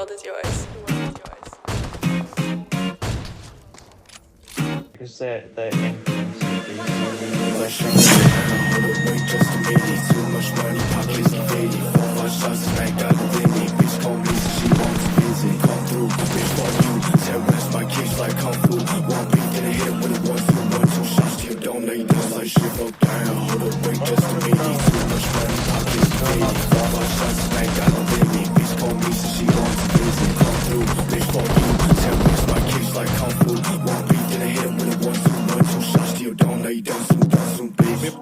world is yours. The world is yours. Because the influence of these Hold up, wait just a minute. Too much money, pockets evaded. 4-5 shots smacked out of limit. Bitch call me so she wants to visit. Come through, bitch fuck you. Terrorize my kids like kung fu. One beat, then I hit him with a 1-2 shots till don't lay down like shit fuck down. Hold up, wait just a minute. Too much money, pockets evaded. 4-5 shots smacked out of limit. Bitch call me so she wants to visit. Come through, bitch fuck you. Terrorize my kids like kung fu. One beat, then I hit him with a 1-2 shots till don't lay down.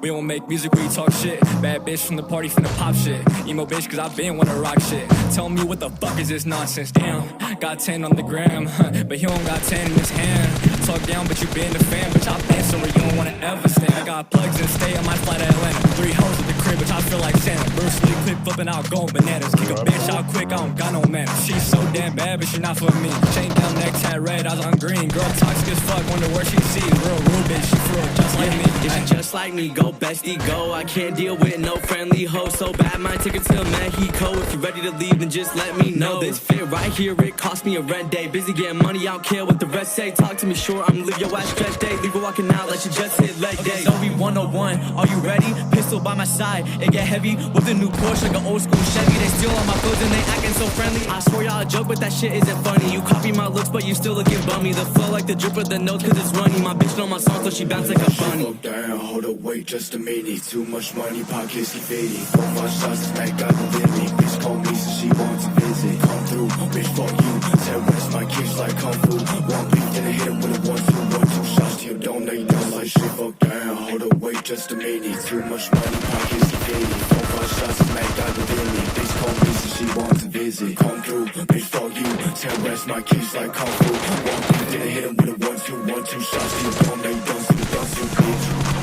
We don't make music, we talk shit. Bad bitch from the party, finna pop shit. Emo bitch, cause I been wanna rock shit. Tell me what the fuck is this nonsense? Damn, got 10 on the gram, but he don't got 10 in his hand. Talk down, but you been a fan, bitch. I been somewhere you don't wanna ever stand. I got plugs and stay on my flight to Atlanta. 3 hoes at the crib, bitch, I feel like Santa. Bruce Lee, quick flipping out, going bananas. Kick a bitch out quick, I don't got no manners. She's so damn bad, but she not for me. Chain down, neck tat red, eyes on green. Girl toxic as fuck, wonder where she sees. Real rude bitch, she for real, just like me. Yeah, just like me, go bestie, go. I can't deal with no friendly hoe. So bad, my ticket to Mexico. If you're ready to leave, then just let me know. This fit right here, it cost me a rent day. Busy getting money, I don't care what the rest say. Talk to me short, I'ma leave your ass stretch day. Leave her walking out like she just hit leg day. Zoe 101, are you ready? Pistol by my side, it get heavy. With a new Porsche like an old school Chevy. They steal all my clothes and they acting so friendly. I swear y'all a joke, but that shit isn't funny. You copy my looks, but you still looking bummy. The flow like the drip of the notes, cause it's runny. My bitch know my song, so she bounce like a bunny. Slow down, hold up, wait just a minute. Too much money, pockets evaded. 4-5 shots smacked out the limit. Bitch call me so she wants to visit. Come through, bitch fuck you. Terrorize my kids like kung fu. One beat, then I hit him with a 1-2 shots till don't lay down like shit fuck down. Hold up, wait just a minute. Too much money, pockets evaded. 4-5 shots smacked out the limit. Bitch call me so she wants to visit. Come through, bitch fuck you. Terrorize my kids like kung fu. One beat, then I hit him with a 1-2 shots till don't lay down, bitch.